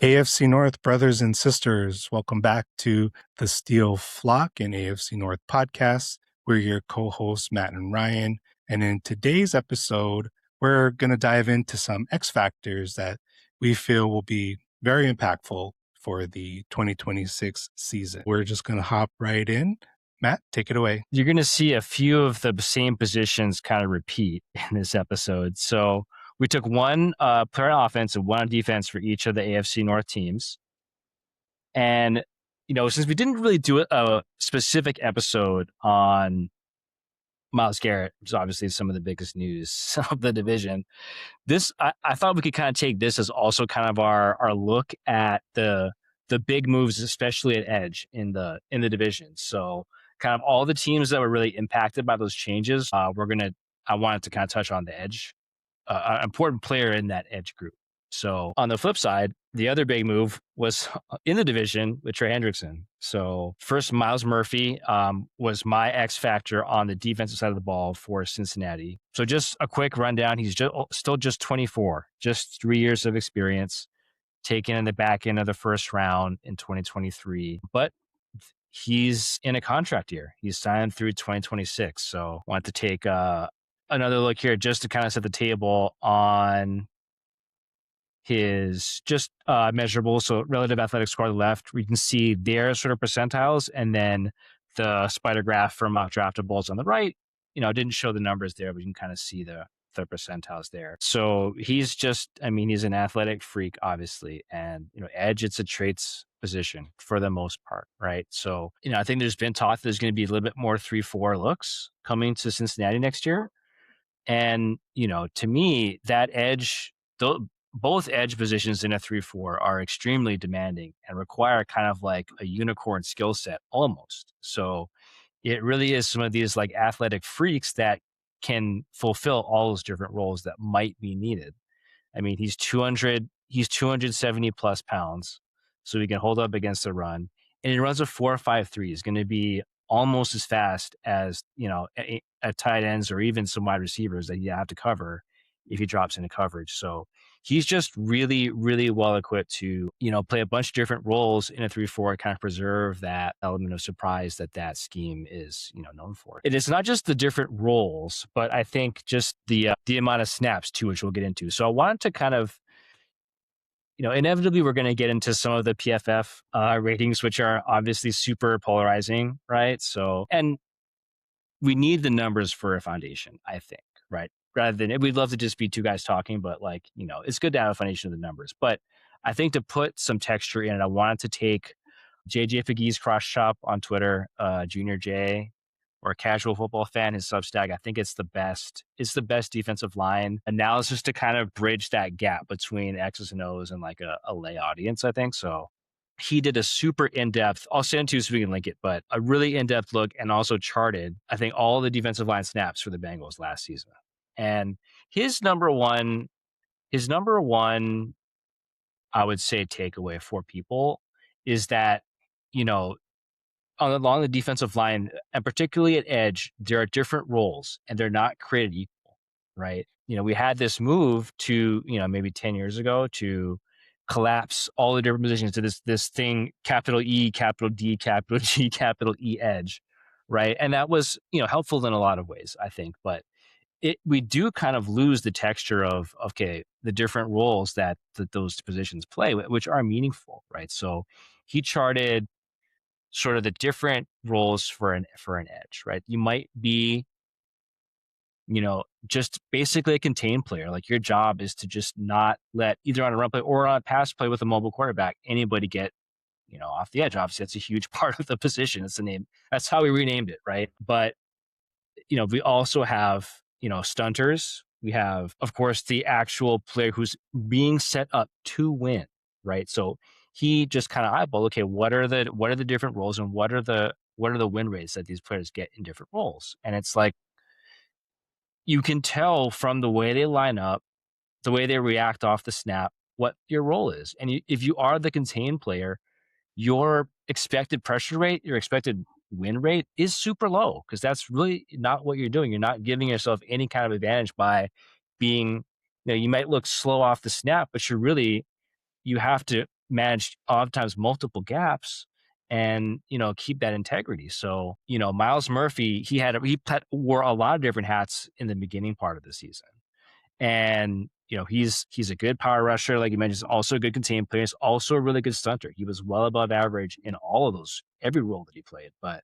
AFC North brothers and sisters, welcome back to the Steel Flock and AFC North podcast. We're your co-hosts, Matt and Ryan. And in today's episode, we're going to dive into some X factors that we feel will be very impactful for the 2026 season. We're just going to hop right in. Matt, take it away. You're going to see a few of the same positions kind of repeat in this episode. So we took one player on offense and one on defense for each of the AFC North teams. And, since we didn't really do a specific episode on Myles Garrett, which is obviously some of the biggest news of the division, I thought we could kind of take this as also kind of our look at the big moves, especially at edge in the division. So kind of all the teams that were really impacted by those changes, I wanted to kind of touch on the edge, an important player in that edge group. So on the flip side, the other big move was in the division with Trey Hendrickson. So first, Myles Murphy was my X factor on the defensive side of the ball for Cincinnati. So just a quick rundown. He's still just 24, just 3 years of experience, taken in the back end of the first round in 2023. But he's in a contract year. He's signed through 2026. So I wanted to take another look here just to kind of set the table on his just measurables. So relative athletic score on the left, we can see their sort of percentiles, and then the spider graph from draftables on the right, didn't show the numbers there, but you can kind of see the percentiles there. So he's he's an athletic freak, obviously. And, edge, it's a traits position for the most part, right? So, I think there's been talk that there's going to be a little bit more 3-4 looks coming to Cincinnati next year. And, to me, that edge, both edge positions in a 3-4 are extremely demanding and require kind of like a unicorn skill set almost. So it really is some of these like athletic freaks that can fulfill all those different roles that might be needed. I mean, he's 270 plus pounds, so he can hold up against the run, and he runs a 4.53. He's going to be almost as fast as, at tight ends or even some wide receivers that you have to cover if he drops into coverage. So he's just really, really well equipped to, play a bunch of different roles in a 3-4, kind of preserve that element of surprise that scheme is, known for. And it's not just the different roles, but I think just the amount of snaps too, which we'll get into. So I wanted to kind of, inevitably we're going to get into some of the PFF ratings, which are obviously super polarizing, right? So, and we need the numbers for a foundation, I think, right? Rather than, we'd love to just be two guys talking, but it's good to have a foundation of the numbers. But I think to put some texture in it, I wanted to take JJ Fagie's cross shop on Twitter, Junior J, or a casual football fan, his Substack. I think it's the best defensive line analysis to kind of bridge that gap between X's and O's and like a lay audience, I think. So he did a super in-depth, I'll send it to you so we can link it, but a really in-depth look, and also charted, I think, all the defensive line snaps for the Bengals last season. And his number one, I would say, takeaway for people is that, along the defensive line, and particularly at edge, there are different roles and they're not created equal, right? We had this move to, maybe 10 years ago to collapse all the different positions to this thing, capital E, capital D, capital G, capital E edge, right? And that was, helpful in a lot of ways, I think, but we do kind of lose the texture of, okay, the different roles that those positions play, which are meaningful, right? So he charted sort of the different roles for an edge, right? You might be, just basically a contained player. Like your job is to just not let, either on a run play or on a pass play with a mobile quarterback, anybody get, off the edge. Obviously, that's a huge part of the position. It's the name. That's how we renamed it, right? But, we also have, stunters. We have, of course, the actual player who's being set up to win, right? So he just kind of eyeball, okay, what are the different roles and what are the win rates that these players get in different roles? And it's like, you can tell from the way they line up, the way they react off the snap, what your role is. And if you are the contained player, your expected pressure rate, your expected win rate is super low, because that's really not what you're doing. You're not giving yourself any kind of advantage by being, you might look slow off the snap, but you have to manage oftentimes multiple gaps and, keep that integrity. So, Miles Murphy, wore a lot of different hats in the beginning part of the season. And, he's a good power rusher, like you mentioned, he's also a good containment player. He's also a really good stunter. He was well above average in all of those, every role that he played. But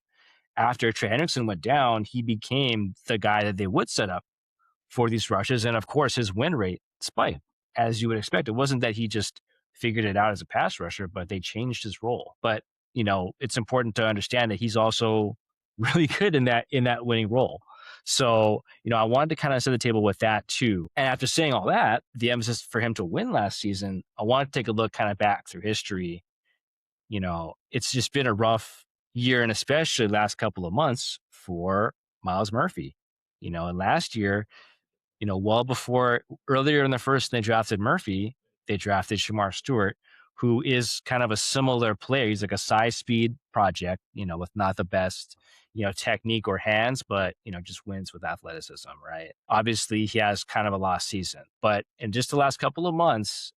after Trey Hendrickson went down, he became the guy that they would set up for these rushes. And of course, his win rate spiked, as you would expect. It wasn't that he just figured it out as a pass rusher, but they changed his role. But, it's important to understand that he's also really good in that winning role. So, I wanted to kind of set the table with that too. And after saying all that, the emphasis for him to win last season, I want to take a look kind of back through history. It's just been a rough year, and especially last couple of months for Miles Murphy. And last year, well before, earlier in the first, they drafted Murphy, they drafted Shamar Stewart, who is kind of a similar player. He's like a size speed project, with not the best, technique or hands, but, just wins with athleticism, right? Obviously, he has kind of a lost season, but in just the last couple of months,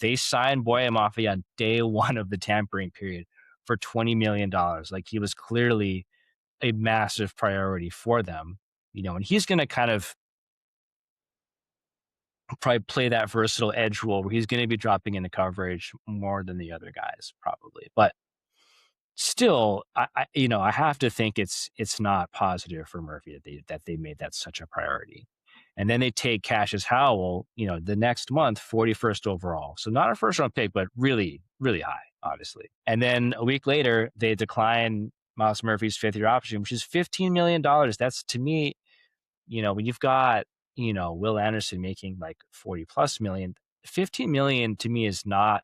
they signed Boye Mafe on day one of the tampering period for $20 million. Like, he was clearly a massive priority for them, and he's going to kind of probably play that versatile edge role where he's going to be dropping into coverage more than the other guys, probably. But still, I have to think it's not positive for Murphy that they made that such a priority. And then they take Cassius Howell, the next month, 41st overall. So not a first round pick, but really, really high, obviously. And then a week later, they decline Miles Murphy's 5th-year option, which is $15 million. That's, to me, when you've got, Will Anderson making like 40 plus million, 15 million to me is not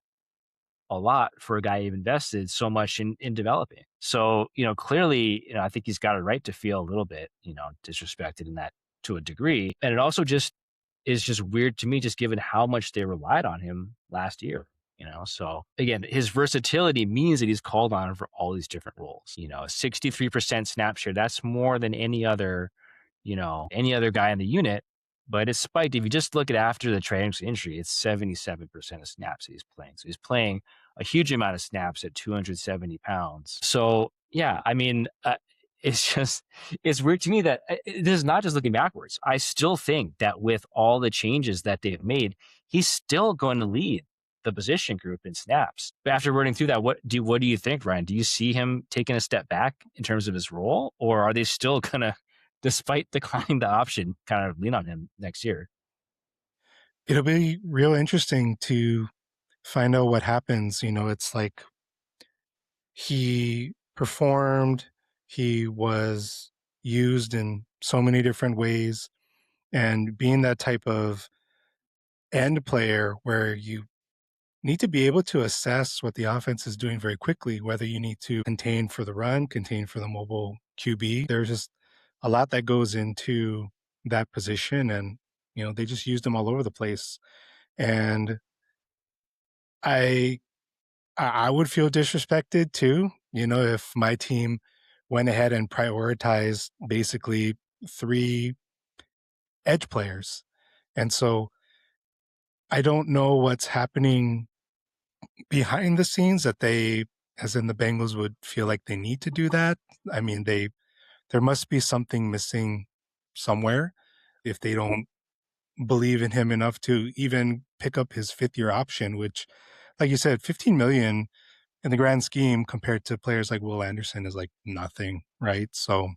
a lot for a guy who invested so much in developing. So, clearly, I think he's got a right to feel a little bit, disrespected in that, to a degree. And it also just is just weird to me, just given how much they relied on him last year. So again, his versatility means that he's called on for all these different roles. 63% snap share. That's more than any other guy in the unit. But it's spiked. If you just look at after the Trey Hendrickson injury, it's 77% of snaps that he's playing. So he's playing a huge amount of snaps at 270 pounds. So yeah, I mean, it's weird to me that this is not just looking backwards. I still think that with all the changes that they've made, he's still going to lead the position group in snaps. But after running through that, what do you think, Ryan? Do you see him taking a step back in terms of his role, or are they still gonna, despite declining the option, kind of lean on him next year? It'll be real interesting to find out what happens. It's like he performed, he was used in so many different ways, and being that type of end player where you need to be able to assess what the offense is doing very quickly, whether you need to contain for the run, contain for the mobile QB. There's just a lot that goes into that position, and they just used him all over the place. And I I would feel disrespected too, if my team went ahead and prioritized basically 3 edge players. And so I don't know what's happening behind the scenes that they, as in the Bengals, would feel like they need to do that. I mean, there must be something missing somewhere if they don't believe in him enough to even pick up his 5th-year option, which, like you said, 15 million in the grand scheme compared to players like Will Anderson is like nothing, right? So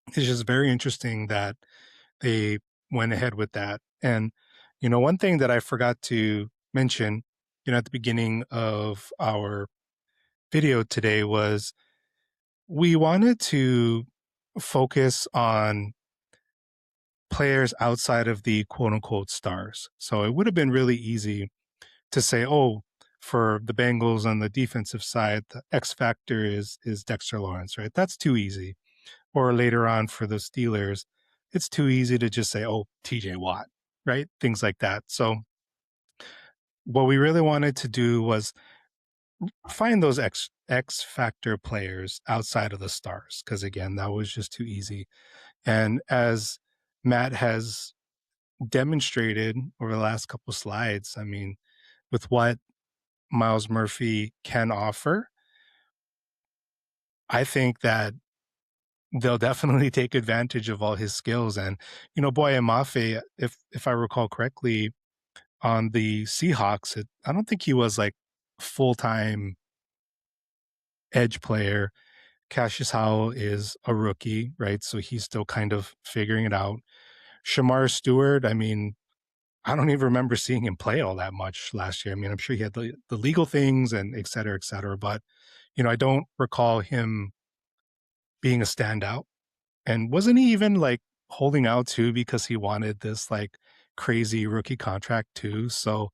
it's just very interesting that they went ahead with that. And, one thing that I forgot to mention, at the beginning of our video today was we wanted to focus on players outside of the quote unquote stars. So it would have been really easy to say, oh, for the Bengals on the defensive side, the X factor is Dexter Lawrence, right? That's too easy. Or later on for the Steelers, it's too easy to just say, oh, TJ Watt, right? Things like that. So what we really wanted to do was find those X factor players outside of the stars, because again, that was just too easy. And as Matt has demonstrated over the last couple slides, I mean, with what Miles Murphy can offer, I think that they'll definitely take advantage of all his skills. And, Boye Mafe, if I recall correctly, on the Seahawks, I don't think he was like full-time edge player. Cassius Howell is a rookie, right? So he's still kind of figuring it out. Shamar Stewart, I mean, I don't even remember seeing him play all that much last year. I mean, I'm sure he had the legal things and et cetera. But, I don't recall him being a standout. And wasn't he even like holding out too because he wanted this like crazy rookie contract too? So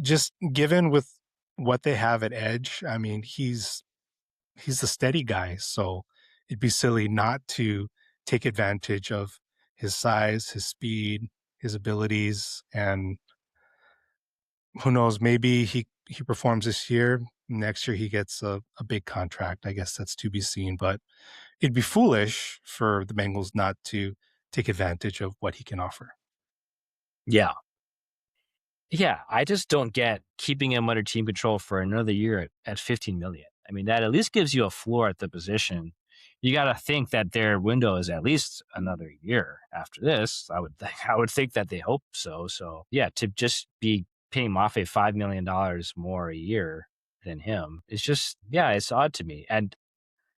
just given with what they have at edge, I mean, he's the steady guy. So it'd be silly not to take advantage of his size, his speed, his abilities, and who knows, maybe he performs this year. Next year he gets a big contract. I guess that's to be seen, but it'd be foolish for the Bengals not to take advantage of what he can offer. Yeah. Yeah, I just don't get keeping him under team control for another year at 15 million. I mean, that at least gives you a floor at the position. You got to think that their window is at least another year after this. I would think that they hope so. So yeah, to just be paying Mafe $5 million more a year than him is just, yeah, it's odd to me. And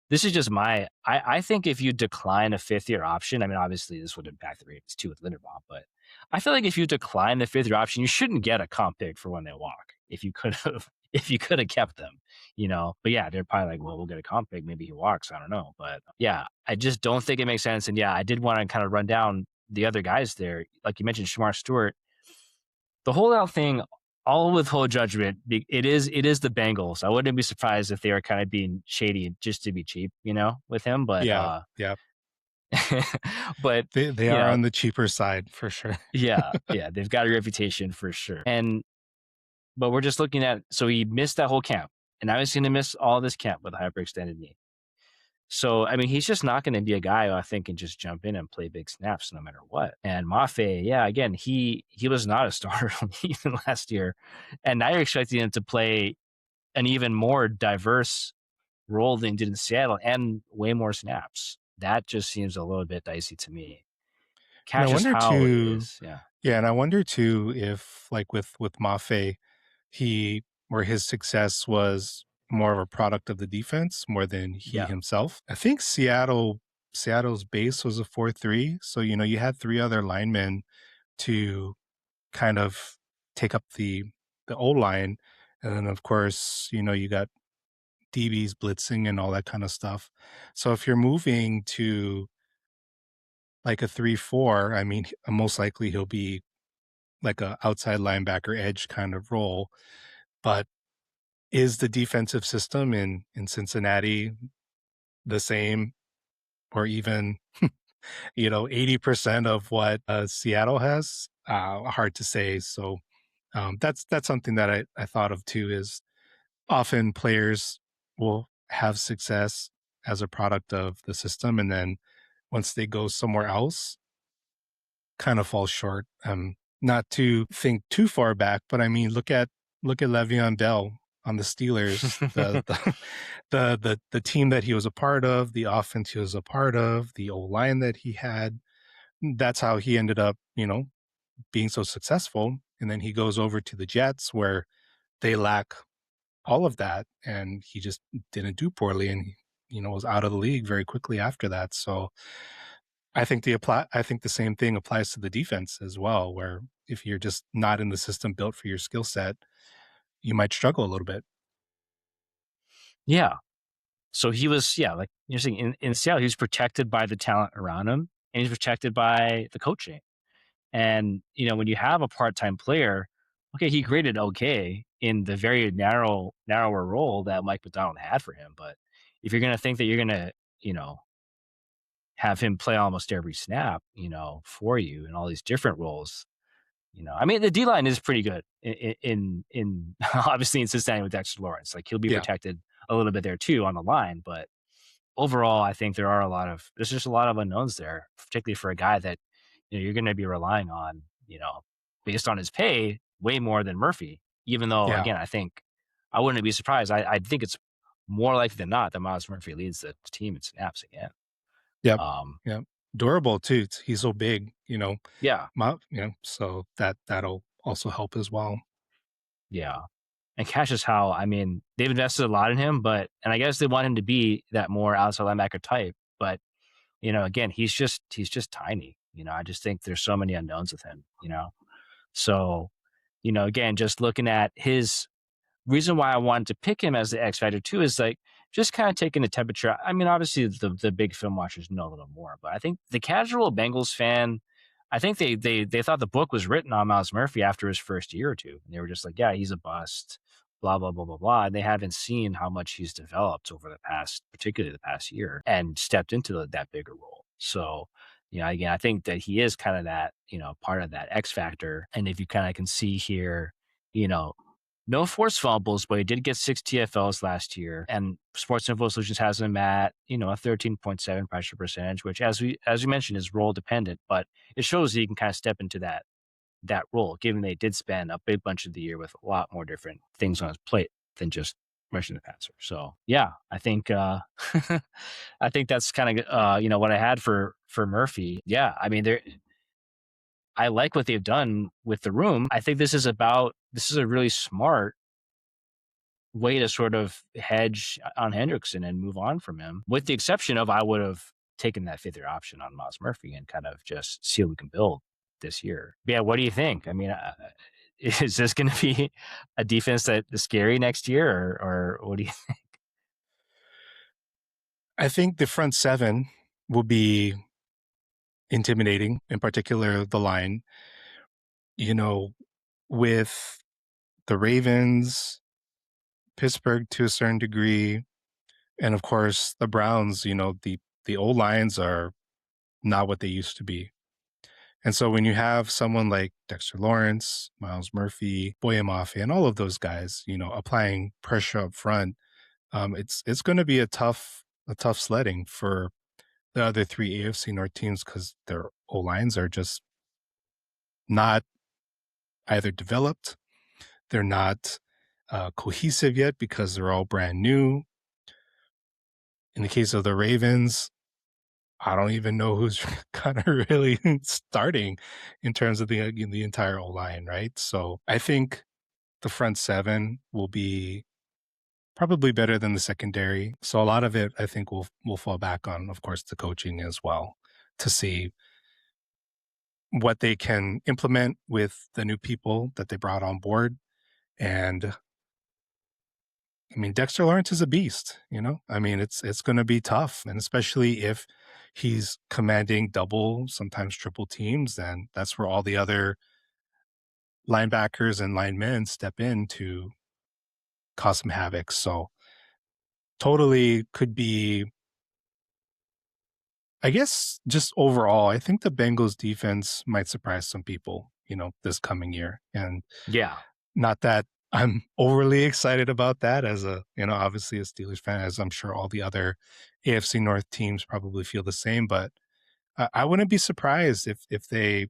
this is just I think if you decline a fifth year option, I mean, obviously this would impact the Ravens too with Linderbaum, but I feel like if you decline the fifth year option, you shouldn't get a comp pick for when they walk. If you could have, if you could have kept them, but yeah, they're probably like, well, we'll get a comp pick. Maybe he walks. I don't know. But yeah, I just don't think it makes sense. And yeah, I did want to kind of run down the other guys there. Like you mentioned, Shamar Stewart, the holdout thing, all withhold judgment. It is the Bengals. I wouldn't be surprised if they were kind of being shady just to be cheap, with him. But Yeah, yeah. but They you are know, on the cheaper side for sure. yeah, they've got a reputation for sure. And but we're just looking at, so he missed that whole camp, and now he's going to miss all this camp with a hyperextended knee. So, I mean, he's just not going to be a guy who I think can just jump in and play big snaps no matter what. And Mafe, yeah, again, he was not a starter even last year. And now you're expecting him to play an even more diverse role than he did in Seattle and way more snaps. That just seems a little bit dicey to me. And I Cassius wonder Howe too, is, yeah. yeah, and I wonder too if like with Mafe, he where his success was more of a product of the defense more than he Yeah. himself. I think Seattle's base was a 4-3, so you had three other linemen to kind of take up the old line, and then of course you got DBs blitzing and all that kind of stuff. So if you're moving to like a 3-4, I mean, most likely he'll be like a outside linebacker edge kind of role. But is the defensive system in Cincinnati the same or even 80% of what Seattle has? Hard to say. So that's something that I thought of too. Is often players will have success as a product of the system, and then once they go somewhere else, kind of fall short. Not to think too far back, but I mean, look at Le'Veon Bell on the Steelers, the team that he was a part of, the offense he was a part of, the O line that he had. That's how he ended up, being so successful. And then he goes over to the Jets, where they lack all of that, and he just didn't do poorly, and was out of the league very quickly after that. So I think the same thing applies to the defense as well, where if you're just not in the system built for your skill set, you might struggle a little bit. Yeah. So he was, yeah, like you're saying, in Seattle, he was protected by the talent around him, and he's protected by the coaching. And, when you have a part-time player, okay, he graded okay in the very narrower role that Mike McDonald had for him. But if you're going to think that you're going to, have him play almost every snap, for you in all these different roles, I mean, the D line is pretty good in obviously in Cincinnati with Dexter Lawrence. Like he'll be Yeah, protected a little bit there too on the line, but overall, I think there's just a lot of unknowns there, particularly for a guy that you're going to be relying on, based on his pay, way more than Murphy. Even though, yeah. again, I think I wouldn't be surprised. I think it's more likely than not that Miles Murphy leads the team in snaps again. Yep. Um, Yep. Durable too. He's so big, yeah, so that'll also help as well. yeah. And Cassius Howell, I mean, they've invested a lot in him, and I guess they want him to be that more outside linebacker type. But again, he's just tiny. I just think there's so many unknowns with him. So again, just looking at his reason why I wanted to pick him as the X factor too is like just kind of taking the temperature. I mean, obviously the big film watchers know a little more, but I think the casual Bengals fan, I think they thought the book was written on Miles Murphy after his first year or two, and they were just like, yeah, he's a bust, blah blah blah blah blah. And they haven't seen how much he's developed over the past, particularly the past year, and stepped into that bigger role. So. Again, I think that he is kind of that, part of that X factor. And if you kind of can see here, you know, no forced fumbles, but he did get 6 TFLs last year. And Sports Info Solutions has him at, a 13.7 pressure percentage, which as we mentioned is role dependent, but it shows that he can kind of step into that role, given they did spend a big bunch of the year with a lot more different things on his plate than just rushing the passer. So yeah, I think I think that's kind of what I had for Murphy. Yeah, I mean I like what they've done with the room. I think this is a really smart way to sort of hedge on Hendrickson and move on from him, with the exception of I would have taken that fifth year option on Miles Murphy and kind of just see what we can build this year. But yeah, what do you think? I mean, is this going to be a defense that is scary next year, or what do you think? I think the front seven will be intimidating, in particular the line. With the Ravens, Pittsburgh to a certain degree, and of course the Browns, the old lines are not what they used to be. And so when you have someone like Dexter Lawrence, Miles Murphy, Boyamafe, and all of those guys, applying pressure up front, it's going to be a tough sledding for the other three AFC North teams because their O lines are just not either developed, they're not cohesive yet because they're all brand new. In the case of the Ravens, I don't even know who's kind of really starting in terms of the entire O line, right? So I think the front seven will be probably better than the secondary. So a lot of it, I think, will fall back on, of course, the coaching as well to see what they can implement with the new people that they brought on board. And I mean, Dexter Lawrence is a beast, I mean, it's going to be tough. And especially if he's commanding double, sometimes triple teams, then that's where all the other linebackers and linemen step in to cause some havoc. So totally could be, I guess, just overall, I think the Bengals defense might surprise some people, this coming year. And Yeah, not that I'm overly excited about that as obviously a Steelers fan, as I'm sure all the other AFC North teams probably feel the same. But I wouldn't be surprised if they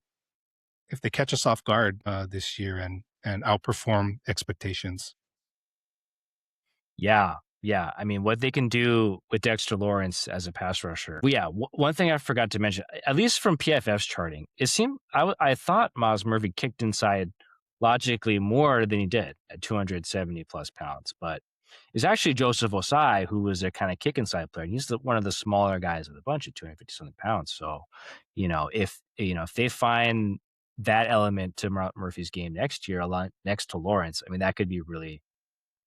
catch us off guard this year and outperform expectations. yeah, yeah. I mean, what they can do with Dexter Lawrence as a pass rusher. Well, yeah, one thing I forgot to mention, at least from PFF's charting, it seemed I thought Miles Murphy kicked inside logically more than he did at 270 plus pounds, but it's actually Joseph Osai who was a kind of kick inside player. He's one of the smaller guys of the bunch at 250 something pounds. So, if they find that element to Murphy's game next year, next to Lawrence, I mean, that could be really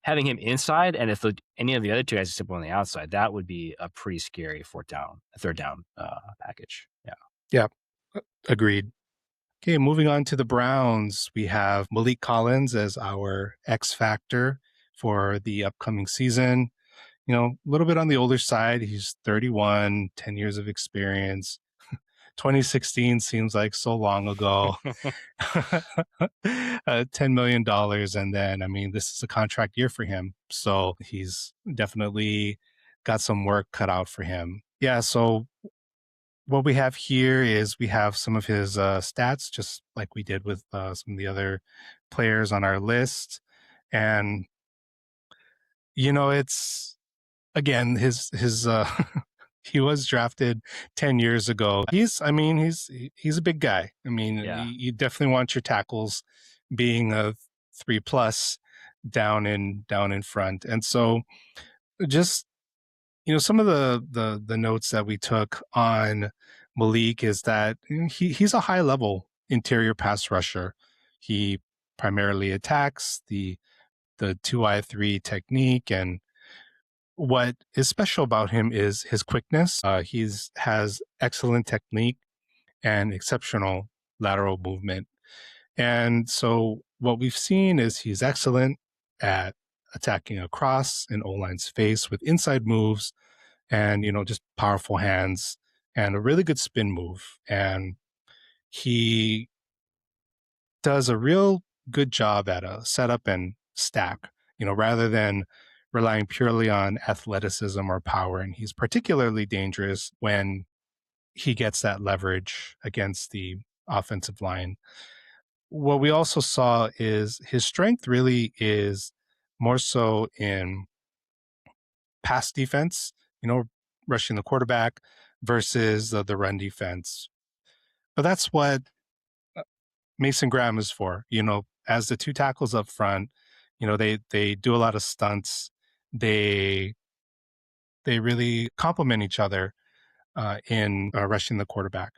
having him inside, and if any of the other two guys are simple on the outside, that would be a pretty scary third down package. Yeah. Yeah, agreed. Okay, moving on to the Browns, we have Malik Collins as our X factor for the upcoming season. A little bit on the older side. He's 31, 10 years of experience. 2016 seems like so long ago. $10 million. And then, I mean, this is a contract year for him. So he's definitely got some work cut out for him. Yeah. So what we have here is we have some of his stats, just like we did with some of the other players on our list. And It's again his he was drafted 10 years ago. He's a big guy. I mean, Yeah. you definitely want your tackles being a 3+ down in front. And so just some of the notes that we took on Malik is that he's a high level interior pass rusher. He primarily attacks the 2-eye-3 technique, and what is special about him is his quickness. He's has excellent technique and exceptional lateral movement. And so what we've seen is he's excellent at attacking across an O-line's face with inside moves and, just powerful hands and a really good spin move. And he does a real good job at a setup and stack, rather than relying purely on athleticism or power. And he's particularly dangerous when he gets that leverage against the offensive line. What we also saw is his strength really is more so in pass defense, rushing the quarterback versus the run defense. But that's what Mason Graham is for, as the two tackles up front. They do a lot of stunts. They really complement each other in rushing the quarterback.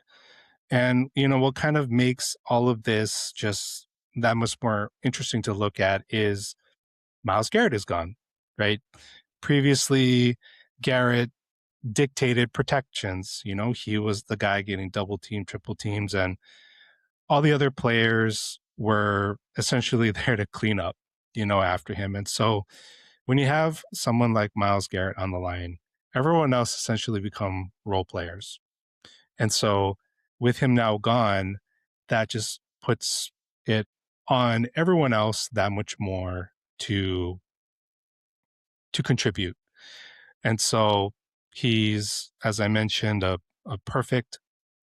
And what kind of makes all of this just that much more interesting to look at is Myles Garrett is gone, right? Previously, Garrett dictated protections. He was the guy getting double team, triple teams, and all the other players were essentially there to clean up, after him. And so when you have someone like Myles Garrett on the line, everyone else essentially become role players. And so with him now gone, that just puts it on everyone else that much more to contribute. And so he's, as I mentioned, a perfect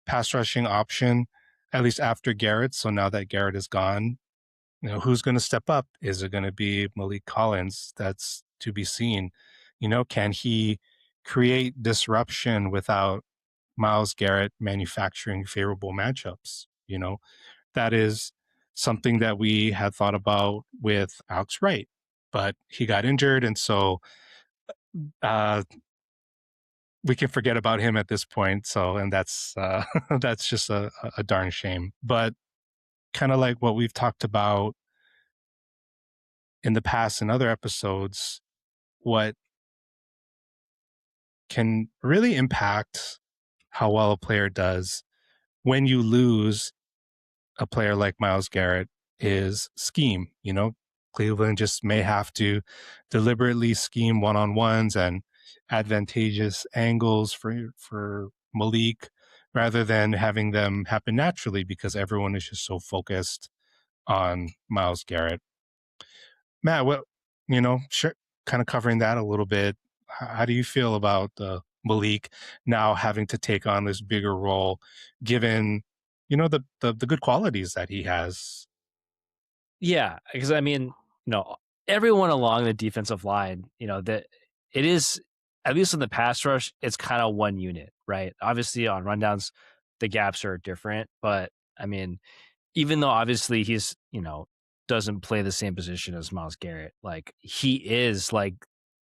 pass rushing option, at least after Garrett. So now that Garrett is gone, who's going to step up? Is it going to be Malik Collins? That's to be seen. Can he create disruption without Myles Garrett manufacturing favorable matchups? That is something that we had thought about with Alex Wright, but he got injured. And so uh, we can forget about him at this point. So, and that's that's just a darn shame. But kind of like what we've talked about in the past in other episodes, what can really impact how well a player does when you lose a player like Myles Garrett is scheme. Cleveland just may have to deliberately scheme one-on-ones and advantageous angles for Malik rather than having them happen naturally because everyone is just so focused on Myles Garrett. Matt, what sure, kind of covering that a little bit. How do you feel about Malik now having to take on this bigger role, given the good qualities that he has? Yeah, because everyone along the defensive line, that it is, at least in the pass rush, it's kind of one unit, right? Obviously, on rundowns, the gaps are different, but even though obviously he's doesn't play the same position as Myles Garrett, like he is like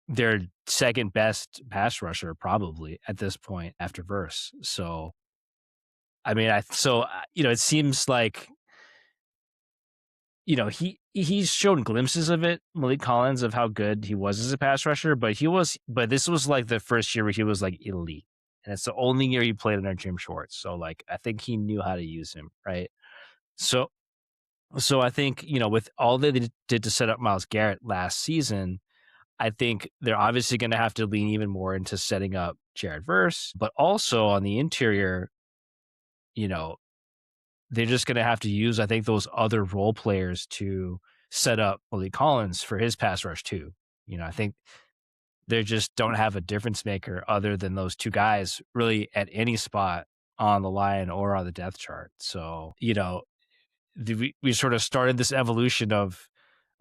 their second best pass rusher probably at this point after Verse. So it seems like he's shown glimpses of it, Malik Collins, of how good he was as a pass rusher, but this was like the first year where he was like elite. And it's the only year he played under Jim Schwartz. So like I think he knew how to use him, right? So I think, with all that they did to set up Myles Garrett last season, I think they're obviously going to have to lean even more into setting up Jared Verse, but also on the interior, they're just going to have to use, I think, those other role players to set up Malik Collins for his pass rush too. I think they just don't have a difference maker other than those two guys really at any spot on the line or on the depth chart. So, we sort of started this evolution of,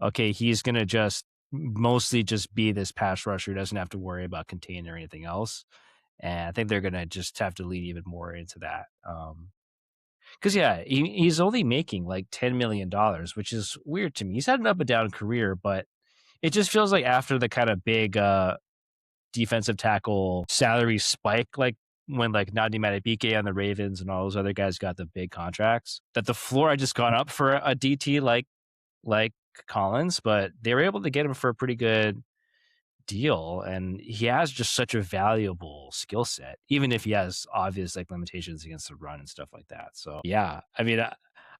okay, he's going to just mostly just be this pass rusher who doesn't have to worry about contain or anything else. And I think they're going to just have to lean even more into that. Because yeah, he's only making like $10 million, which is weird to me. He's had an up and down career, but it just feels like after the kind of big defensive tackle salary spike, like when like Nadi Madubuike on the Ravens and all those other guys got the big contracts, that the floor had just gone up for a DT like Collins, but they were able to get him for a pretty good deal, and he has just such a valuable skill set, even if he has obvious like limitations against the run and stuff like that. So yeah, I mean,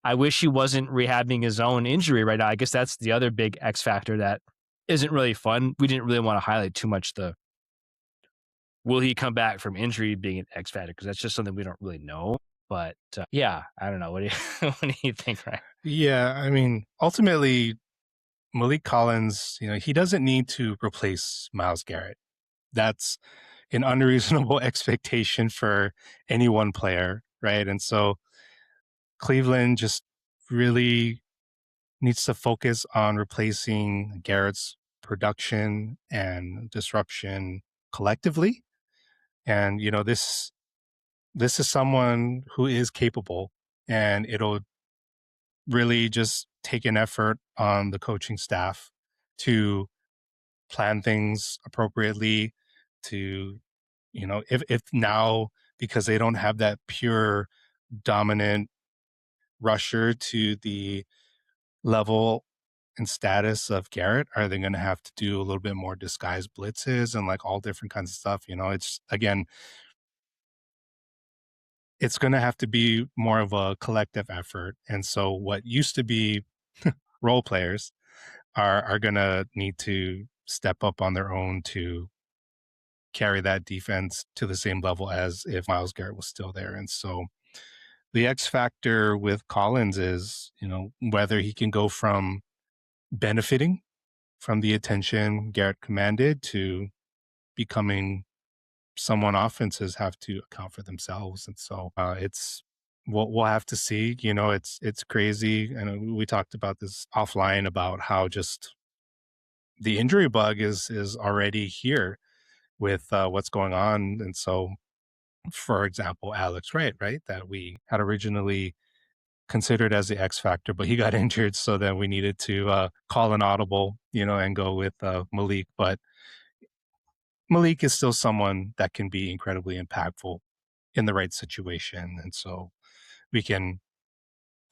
I wish he wasn't rehabbing his own injury right now. I guess that's the other big X factor that isn't really fun. We didn't really want to highlight too much the will he come back from injury being an X factor, because that's just something we don't really know. But yeah, I don't know. What do you what do you think, Ryan? Yeah, I mean, ultimately, Malik Collins, he doesn't need to replace Myles Garrett. That's an unreasonable expectation for any one player, right? And so Cleveland just really needs to focus on replacing Garrett's production and disruption collectively. And this is someone who is capable, and it'll really just take an effort on the coaching staff to plan things appropriately, to if now, because they don't have that pure dominant rusher to the level and status of Garrett, are they going to have to do a little bit more disguised blitzes and like all different kinds of stuff? It's again, it's going to have to be more of a collective effort. And so what used to be role players are going to need to step up on their own to carry that defense to the same level as if Myles Garrett was still there. And so the X factor with Collins is, whether he can go from benefiting from the attention Garrett commanded to becoming someone offenses have to account for themselves. And so it's we'll have to see. It's crazy. And we talked about this offline about how just the injury bug is already here with what's going on. And so, for example, Alex Wright, right, that we had originally considered as the X factor, but he got injured, so then we needed to call an audible, and go with Malik. But Malik is still someone that can be incredibly impactful in the right situation, and so we can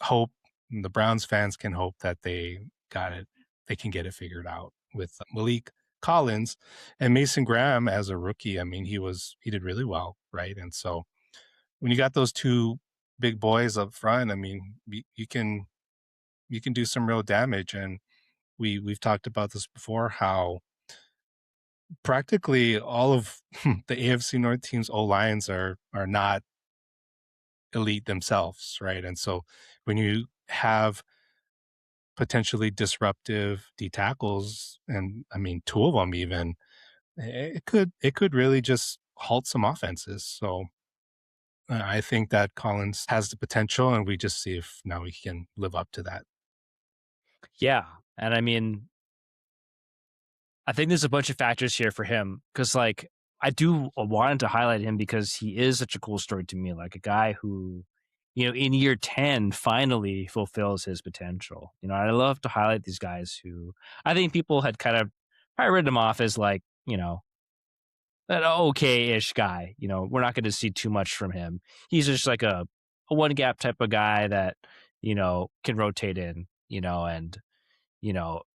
hope, the Browns fans can hope that they can get it figured out with Malik Collins and Mason Graham as a rookie. I mean, he did really well, right? And so when you got those two big boys up front, I mean, you can do some real damage. And we've talked about this before, how practically all of the AFC North teams' O lines are not elite themselves, right? And so when you have potentially disruptive D tackles, and I mean two of them even, it could really just halt some offenses. So I think that Collins has the potential, and we just see if now he can live up to that. Yeah, and I mean, I think there's a bunch of factors here for him, because like I do wanted to highlight him because he is such a cool story to me, like a guy who, in year 10 finally fulfills his potential. I love to highlight these guys who I think people had kind of probably written him off as like, an okay-ish guy. We're not going to see too much from him. He's just like a one gap type of guy that, can rotate in, and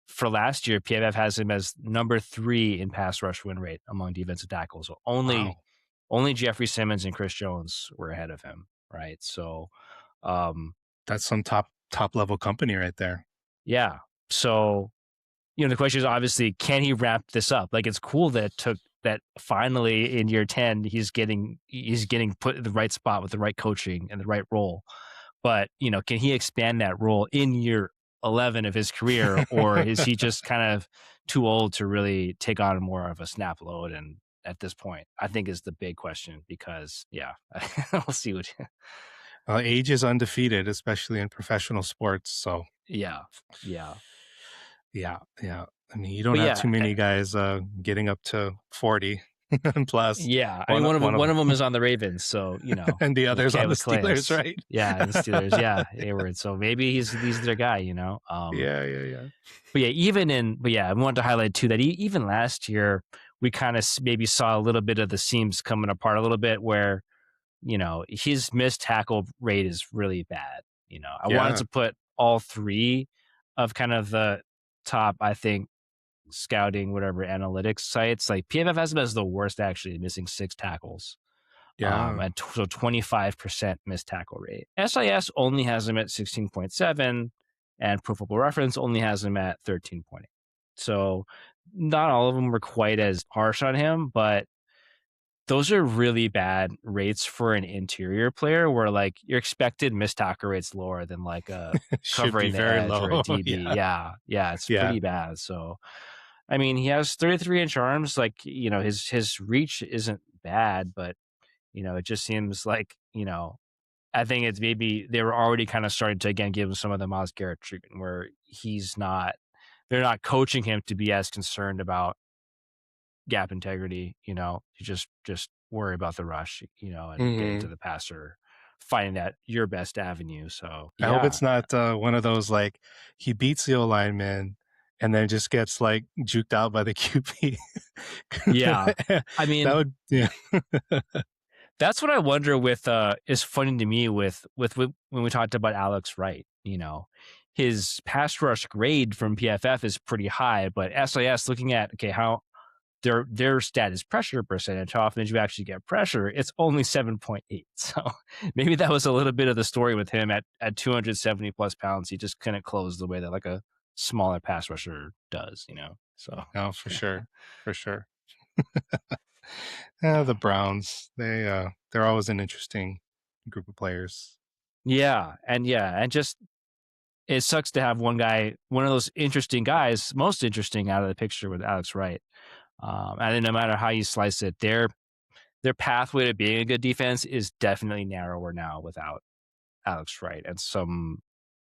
for last year, PFF has him as number 3 in pass rush win rate among defensive tackles. So only Wow, Jeffrey Simmons and Chris Jones were ahead of him, right? So, that's some top level company right there. yeah. So, the question is obviously, can he wrap this up? Like, it's cool that it took that finally in year 10, he's getting put in the right spot with the right coaching and the right role. But, can he expand that role in year 11 of his career, or is he just kind of too old to really take on more of a snap load? And at this point, I think is the big question, because yeah, we'll see what. Age is undefeated, especially in professional sports. So Yeah, yeah, yeah. I mean, you don't But have yeah, too many guys getting up to 40 plus. yeah. I mean, one of them is on the Ravens, so And the with others on the Calais. Steelers, right? Yeah, and the Steelers, yeah, Hayward. So maybe he's their guy. Yeah, yeah, yeah. But yeah, I wanted to highlight too that even last year we kind of maybe saw a little bit of the seams coming apart a little bit where his missed tackle rate is really bad. I wanted Yeah. to put all three of kind of the top, I think, scouting, whatever analytics sites. Like PFF has him as the worst, actually, missing 6 tackles. Yeah. So 25% missed tackle rate. SIS only has him at 16.7, and Pro Football Reference only has him at 13.8. So not all of them were quite as harsh on him, but those are really bad rates for an interior player where like your expected missed tackle rate's lower than like a Should be covering the very edge or a low. DB. Yeah. Yeah. Yeah. It's Yeah. pretty bad. So, I mean, he has 33-inch arms. Like, his reach isn't bad, but, it just seems like, I think it's maybe they were already kind of starting to, again, give him some of the Myles Garrett treatment where they're not coaching him to be as concerned about gap integrity, you just worry about the rush, and getting to Hmm. the passer, finding that your best avenue. So I hope yeah, it's not one of those like he beats the O lineman and then just gets like juked out by the QB. yeah. I That mean, would, yeah. that's what I wonder with is funny to me with when we talked about Alex Wright, his pass rush grade from PFF is pretty high, but SIS looking at okay how their stat is pressure percentage. How often did you actually get pressure? It's only 7.8. So maybe that was a little bit of the story with him at 270 plus pounds. He just couldn't close the way that like a smaller pass rusher does. So No, for sure. For sure. The yeah. Browns, they're always an interesting group of players. And just it sucks to have one of those interesting guys, most interesting out of the picture with Alex Wright. And then no matter how you slice it, their pathway to being a good defense is definitely narrower now without Alex Wright and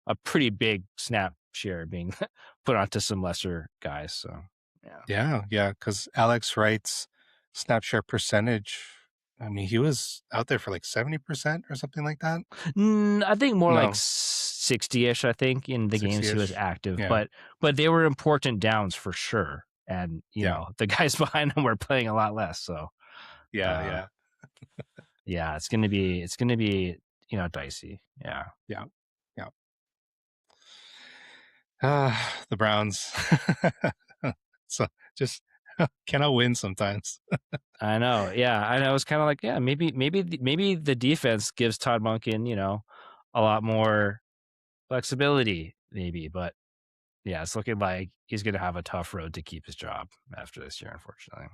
a pretty big snap share being put onto some lesser guys. So yeah, Yeah, because Alex Wright's snap share percentage, I mean, he was out there for like 70% or something like that. I think more like No, 60-ish. I think in the games he was 60-ish. active, Yeah, but they were important downs for sure. And yeah, the guys behind him were playing a lot less. So yeah, uh, yeah, yeah, it's gonna be dicey. Yeah. yeah, yeah. The Browns. So just cannot win sometimes. I know. Yeah. And I was kind of like, yeah, maybe the defense gives Todd Monken, a lot more flexibility, maybe. But yeah, it's looking like he's going to have a tough road to keep his job after this year, unfortunately.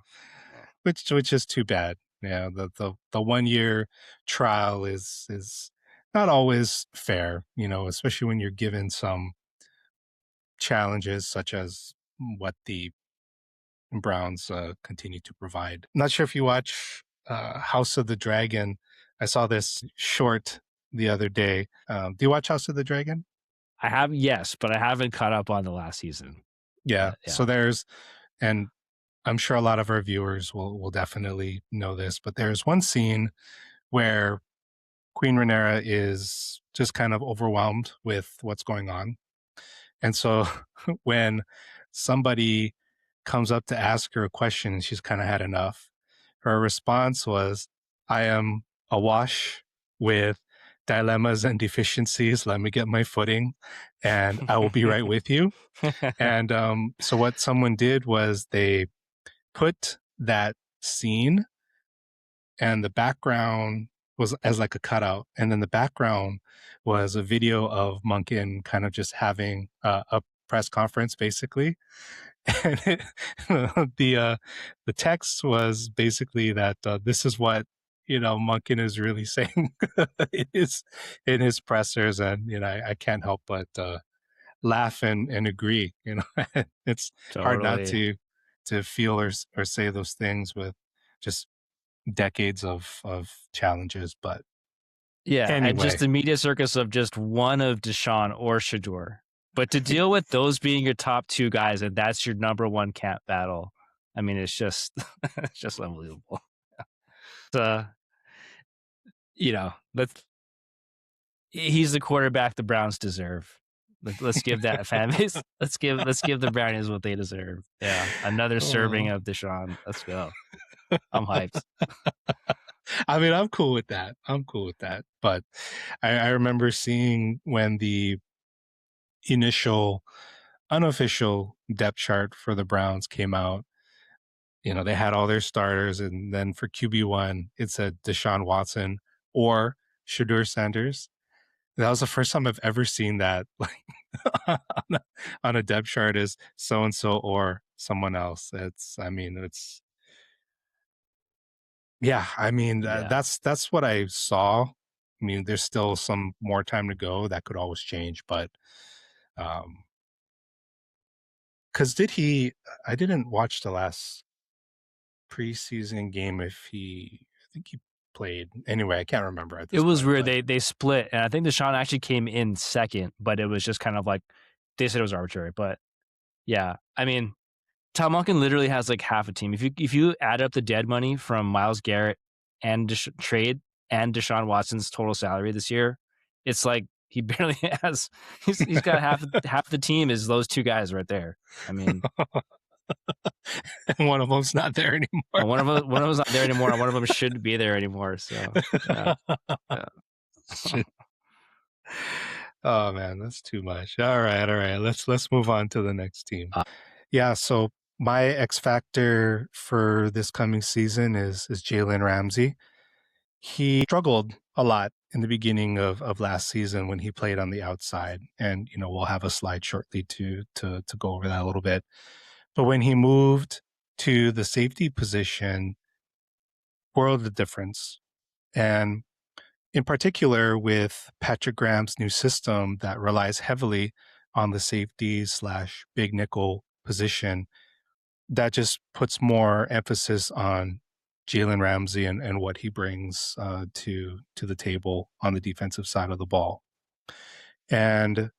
Yeah. Which is too bad. Yeah, the 1 year trial is not always fair, especially when you're given some challenges such as what the Browns continue to provide. Not sure if you watch House of the Dragon. I saw this short the other day. Do you watch House of the Dragon? I have, yes, but I haven't caught up on the last season. Yeah. But So yeah. and I'm sure a lot of our viewers will definitely know this, but there's one scene where Queen Rhaenyra is just kind of overwhelmed with what's going on. And so when somebody comes up to ask her a question and she's kind of had enough, her response was, I am awash with dilemmas and deficiencies. Let me get my footing and I will be right with you. And so what someone did was they put that scene and the background was as like a cutout, and then the background was a video of Monken kind of just having a press conference, basically. And the text was basically that this is what Monken is really saying in his pressers, and I can't help but laugh and agree. It's hard not Totally. to feel or say those things with just decades of challenges. But Yeah. And just anyway, the media circus of just one of Deshaun or Shador. But to deal with those being your top two guys and that's your number one cap battle, I mean, it's just it's just unbelievable. You know, he's the quarterback the Browns deserve. Let's give that fan base. Let's give the Brownies what they deserve. Yeah, another serving of Deshaun. Let's go. I'm hyped. I mean, I'm cool with that. But I remember seeing when the initial unofficial depth chart for the Browns came out. You know, they had all their starters, and then for QB1, it said Deshaun Watson or Shadur Sanders. That was the first time I've ever seen that, like on a depth chart, is so and so or someone else. Yeah, I mean that's what I saw. I mean, there's still some more time to go. That could always change, but because I didn't watch the last preseason game. I think he played anyway. I can't remember at It this was point. weird. But They split, and I think Deshaun actually came in second, but it was just kind of like they said it was arbitrary. But yeah, I mean, Tom Monken literally has like half a team. If you add up the dead money from Myles Garrett and trade and Deshaun Watson's total salary this year, it's like he barely has. He's got half the team is those two guys right there. I mean, and one of them's not there anymore. one of them's not there anymore, and one of them shouldn't be there anymore. So yeah. Oh man, that's too much. All right. Let's move on to the next team. Yeah, so my X factor for this coming season is Jalen Ramsey. He struggled a lot in the beginning of last season when he played on the outside, and we'll have a slide shortly to go over that a little bit. But when he moved to the safety position, world of difference. And in particular with Patrick Graham's new system that relies heavily on the safety/big nickel position, that just puts more emphasis on Jalen Ramsey and what he brings to the table on the defensive side of the ball. And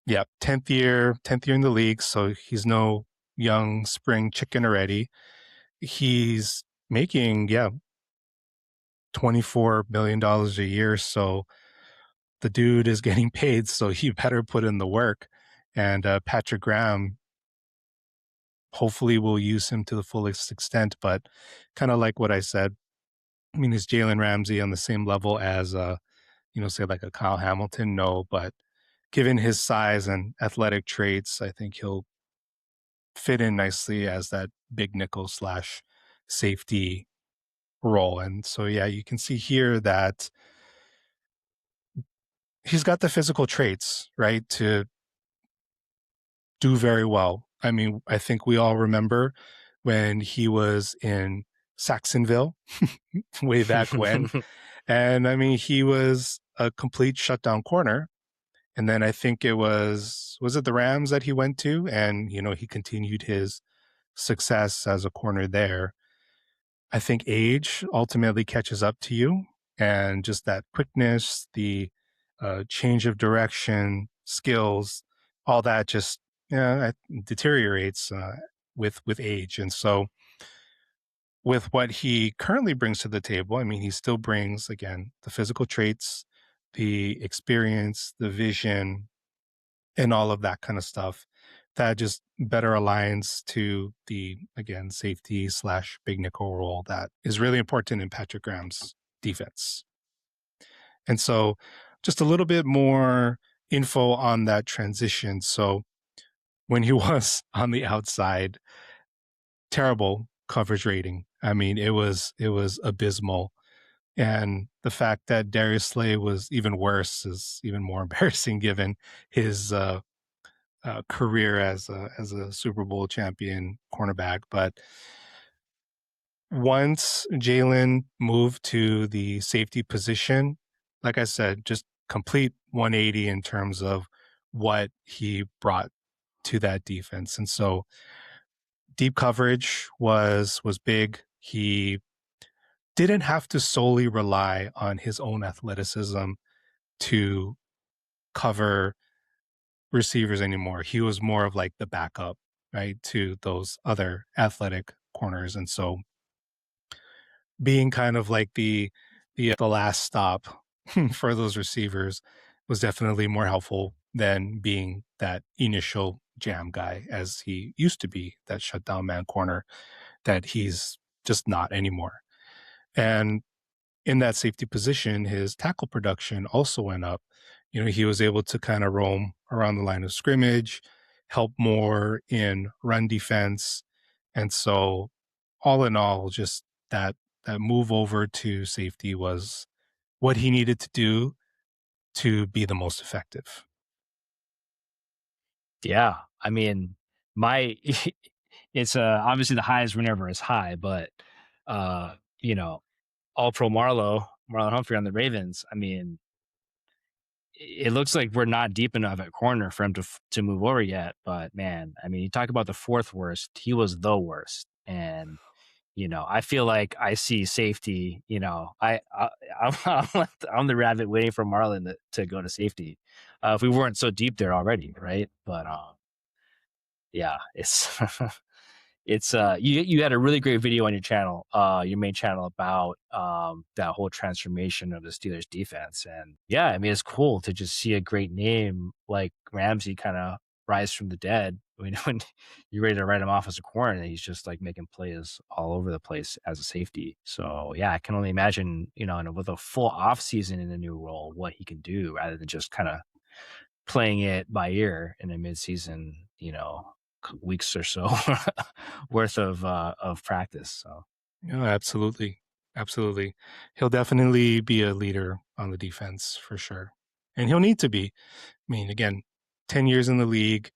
yeah, 10th year in the league, so he's no young spring chicken already. He's making $24 million a year, so the dude is getting paid, so you better put in the work. And Patrick Graham, hopefully we'll use him to the fullest extent, but kind of like what I said, I mean, is Jalen Ramsey on the same level as, say like a Kyle Hamilton? No, but given his size and athletic traits, I think he'll fit in nicely as that big nickel/safety role. And so, yeah, you can see here that he's got the physical traits, right, to do very well. I mean, I think we all remember when he was in Saxonville way back when. And I mean, he was a complete shutdown corner. And then I think was it the Rams that he went to? And, he continued his success as a corner there. I think age ultimately catches up to you, and just that quickness, the change of direction, skills, all that just deteriorates with age. And so with what he currently brings to the table, I mean, he still brings, again, the physical traits, the experience, the vision, and all of that kind of stuff that just better aligns to the, again, safety/big nickel role that is really important in Patrick Graham's defense. And so just a little bit more info on that transition. So when he was on the outside, terrible coverage rating. I mean, it was abysmal. And the fact that Darius Slay was even worse is even more embarrassing given his career as a Super Bowl champion cornerback. But once Jalen moved to the safety position, like I said, just complete 180 in terms of what he brought to that defense. And so deep coverage was big. He didn't have to solely rely on his own athleticism to cover receivers anymore. He was more of like the backup, right, to those other athletic corners. And so being kind of like the last stop for those receivers was definitely more helpful than being that initial jam guy as he used to be, that shutdown man corner that he's just not anymore. And in that safety position, his tackle production also went up. He was able to kind of roam around the line of scrimmage, help more in run defense. And so all in all, just that move over to safety was what he needed to do to be the most effective. Yeah, I mean, my it's obviously the highs were never as high, but uh, you know, all pro Marlon Humphrey on the Ravens. I mean, it looks like we're not deep enough at corner for him to move over yet. But man, I mean, you talk about the fourth worst, he was the worst, and I feel like I see safety. I'm the rabbit waiting for Marlon to go to safety. If we weren't so deep there already, right? But yeah, it's you had a really great video on your channel, your main channel, about that whole transformation of the Steelers defense. And yeah, I mean, it's cool to just see a great name like Ramsey kind of rise from the dead when you're ready to write him off as a corner, and he's just like making plays all over the place as a safety. So yeah, I can only imagine, and with a full off season in a new role, what he can do rather than just kind of playing it by ear in a midseason, weeks or so worth of practice. So Yeah, absolutely. Absolutely. He'll definitely be a leader on the defense for sure. And he'll need to be. I mean, again, 10 years in the league,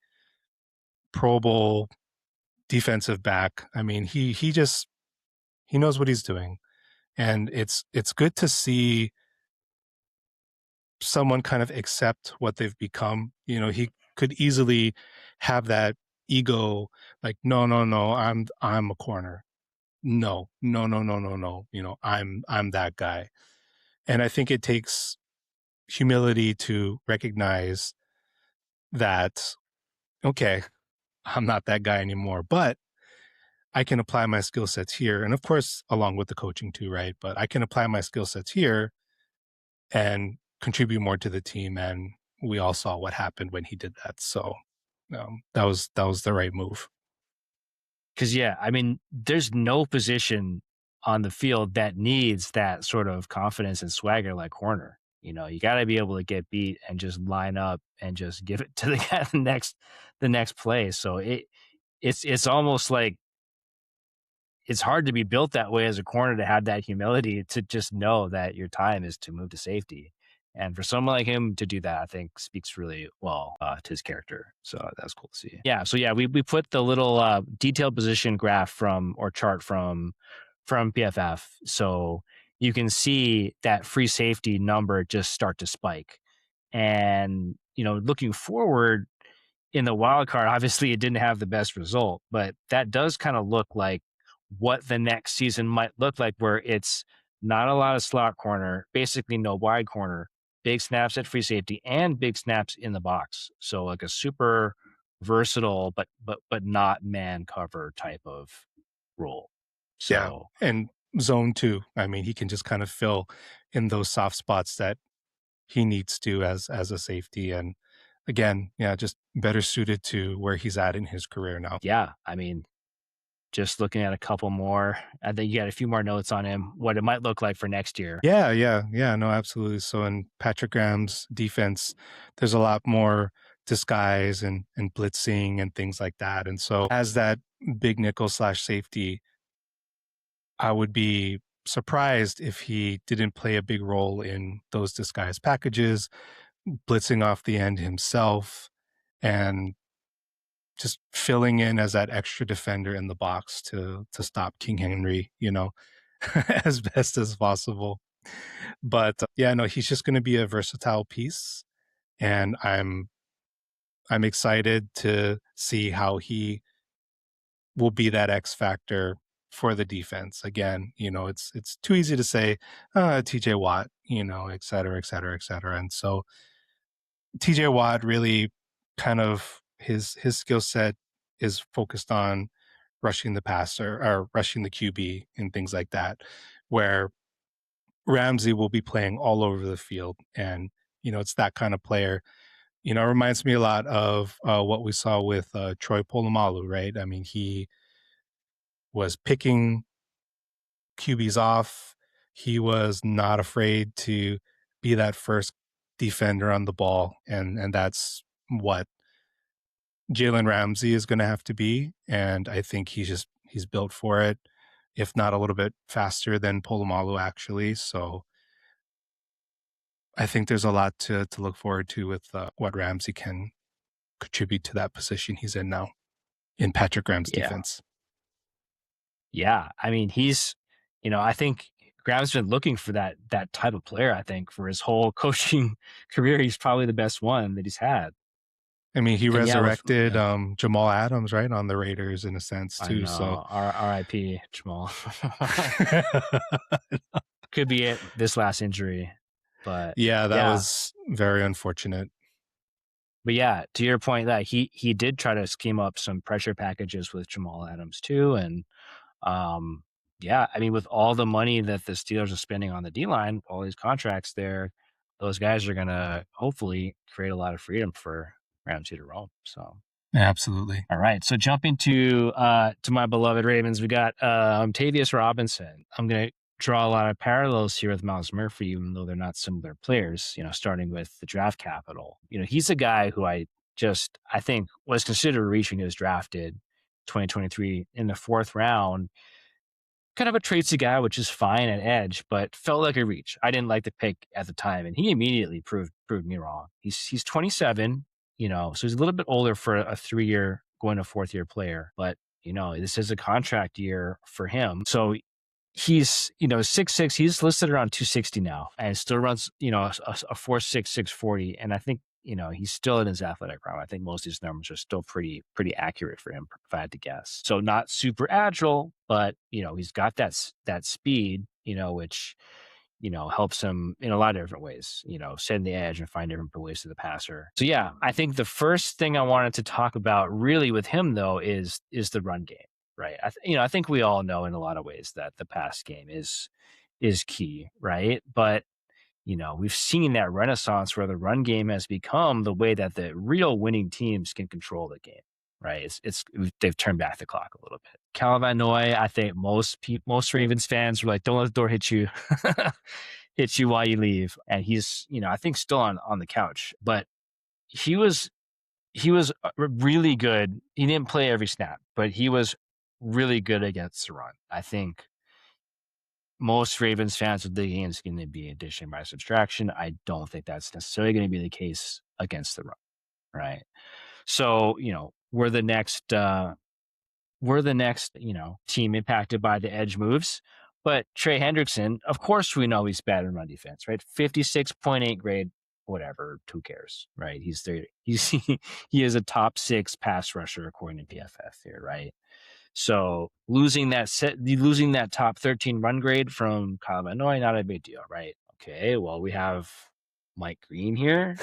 Pro Bowl defensive back. I mean, he knows what he's doing. And it's good to see someone kind of accept what they've become. He could easily have that ego, like, no, no, no, I'm a corner. No, no, no, no, no, no. I'm that guy. And I think it takes humility to recognize that, okay, I'm not that guy anymore, but I can apply my skill sets here. And of course, along with the coaching too, right? But I can apply my skill sets here and contribute more to the team. And we all saw what happened when he did that. So that was the right move. because yeah, I mean, there's no position on the field that needs that sort of confidence and swagger like corner. You got to be able to get beat and just line up and just give it to the guy the next play. So it's almost like it's hard to be built that way as a corner, to have that humility to just know that your time is to move to safety. And for someone like him to do that, I think speaks really well to his character. So that's cool to see. Yeah. So yeah, we put the little detailed position graph or chart from PFF, so you can see that free safety number just start to spike. And looking forward, in the wild card, obviously it didn't have the best result, but that does kind of look like what the next season might look like, where it's not a lot of slot corner, basically no wide corner, big snaps at free safety, and big snaps in the box. So like a super versatile, but not man cover type of role. Yeah. So And zone two. I mean, he can just kind of fill in those soft spots that he needs to as a safety. And again, yeah, just better suited to where he's at in his career now. yeah, I mean, just looking at a couple more, I think you got a few more notes on him, what it might look like for next year. Yeah, yeah, yeah, no, absolutely. So in Patrick Graham's defense, there's a lot more disguise and blitzing and things like that. And so as that big nickel slash safety, I would be surprised if he didn't play a big role in those disguise packages, blitzing off the end himself, and just filling in as that extra defender in the box to stop King Henry, as best as possible. But yeah, no, he's just going to be a versatile piece, and I'm excited to see how he will be that X factor for the defense. Again, it's too easy to say TJ Watt, et cetera, et cetera, et cetera. And so TJ Watt really kind of his skill set is focused on rushing the passer or rushing the QB and things like that, where Ramsey will be playing all over the field. And, it's that kind of player. It reminds me a lot of what we saw with Troy Polamalu, right? I mean, he was picking QBs off. He was not afraid to be that first defender on the ball. And that's what Jalen Ramsey is going to have to be. And I think he's built for it, if not a little bit faster than Polamalu, actually. So I think there's a lot to look forward to with what Ramsey can contribute to that position he's in now in Patrick Graham's Yeah. defense. Yeah. I mean, I think Graham's been looking for that type of player, I think, for his whole coaching career. He's probably the best one that he's had. I mean, he And yeah, resurrected Jamal Adams, right, on the Raiders in a sense I too. So know. R.I.P. Jamal. Could be it, this last injury. But yeah, that yeah. was very unfortunate. But yeah, to your point, that he did try to scheme up some pressure packages with Jamal Adams too. And yeah, I mean, with all the money that the Steelers are spending on the D-line, all these contracts there, those guys are going to hopefully create a lot of freedom for Ramsey to roam. So Absolutely. all right, so jumping to my beloved Ravens, we got Tavius Robinson. I'm going to draw a lot of parallels here with Miles Murphy, even though they're not similar players. Starting with the draft capital. He's a guy who I think was considered reaching. He was drafted 2023 in the 4th round. Kind of a tradesy guy, which is fine at edge, but felt like a reach. I didn't like the pick at the time, and he immediately proved me wrong. He's 27, so he's a little bit older for a 3-year going to 4th-year player, but this is a contract year for him. So he's 6'6". He's listed around 260 now, and still runs a 4.6 640, and I think he's still in his athletic prime. I think most of these numbers are still pretty accurate for him, if I had to guess. So not super agile, but he's got that speed, which helps him in a lot of different ways. Setting the edge and find different ways to the passer. So yeah, I think the first thing I wanted to talk about really with him though is the run game. Right. I think we all know in a lot of ways that the pass game is key. Right. But we've seen that renaissance where the run game has become the way that the real winning teams can control the game. Right. They've turned back the clock a little bit. Cal Van Noy, I think most Ravens fans were like, don't let the door hit you, hit you while you leave. And he's, I think still on the couch, but he was really good. He didn't play every snap, but he was really good against the run. I think most Ravens fans would think it's going to be addition by subtraction. I don't think that's necessarily going to be the case against the run, right? So, we're the next team impacted by the edge moves. But Trey Hendrickson, of course, we know he's bad in run defense, right? 56.8 grade, whatever, who cares, right? He is a top 6 pass rusher according to PFF here, right? So losing that top 13 run grade from Kyle Van Noy, not a big deal, right? Okay, well, we have Mike Green here.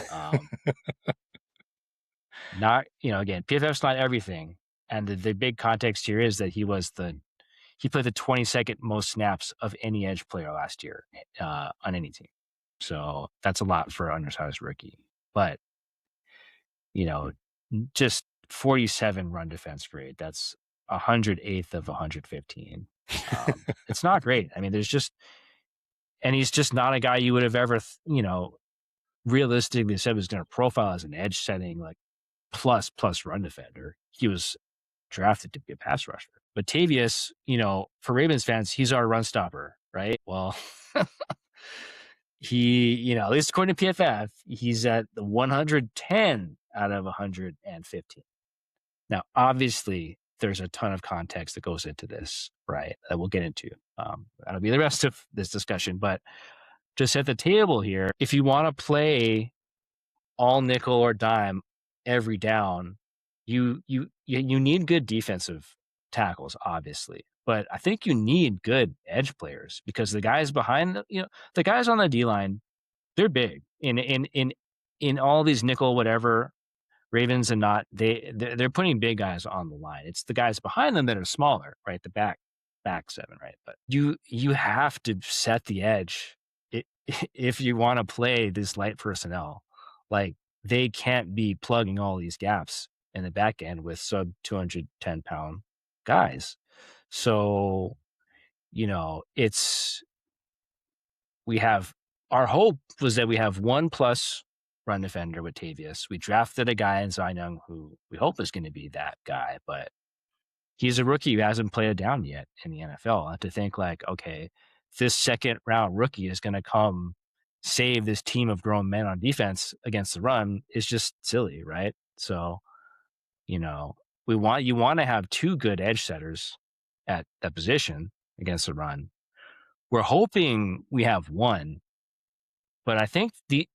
Not, again, PFF's not everything. And the big context here is that he played the 22nd most snaps of any edge player last year on any team. So that's a lot for an undersized rookie. But, just 47 run defense grade. That's 108th of 115. It's not great. I mean, and he's just not a guy you would have ever, realistically said was going to profile as an edge setting, like plus run defender. He was drafted to be a pass rusher. But Tavius, for Ravens fans, he's our run stopper, right? Well, he, at least according to PFF, he's at the 110 out of 115. Now, obviously, there's a ton of context that goes into this, right? That we'll get into. That'll be the rest of this discussion. But to set the table here, if you want to play all nickel or dime every down, you need good defensive tackles, obviously. But I think you need good edge players because the guys behind the guys on the D line, they're big in all these nickel whatever Ravens are not they're putting big guys on the line. It's the guys behind them that are smaller, right? The back seven, right? But you have to set the edge if you want to play this light personnel. Like they can't be plugging all these gaps in the back end with sub 210-pound guys. So, we have our hope was that we have 1+ run defender with Tavius. We drafted a guy in Zion who we hope is going to be that guy, but he's a rookie who hasn't played a down yet in the NFL. And to think like, okay, this second round rookie is going to come save this team of grown men on defense against the run is just silly, right? So, you want to have 2 good edge setters at that position against the run. We're hoping we have 1, but I think the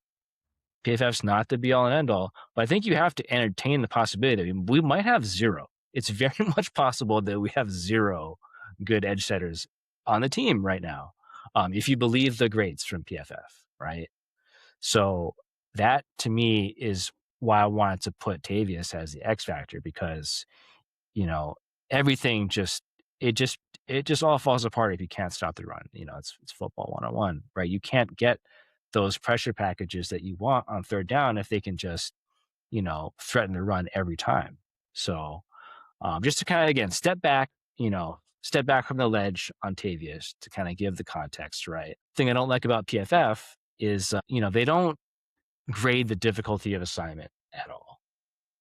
PFF's not the be all and end all. But I think you have to entertain the possibility that we might have 0. It's very much possible that we have 0 good edge setters on the team right now, if you believe the grades from PFF, right? So that to me is why I wanted to put Tavius as the X factor, because everything it just all falls apart if you can't stop the run. It's football 101, right? You can't get those pressure packages that you want on third down if they can just threaten the run every time. So just to kind of again step back from the ledge on Tavius to kind of give the context, right? Thing I don't like about PFF is they don't grade the difficulty of assignment at all,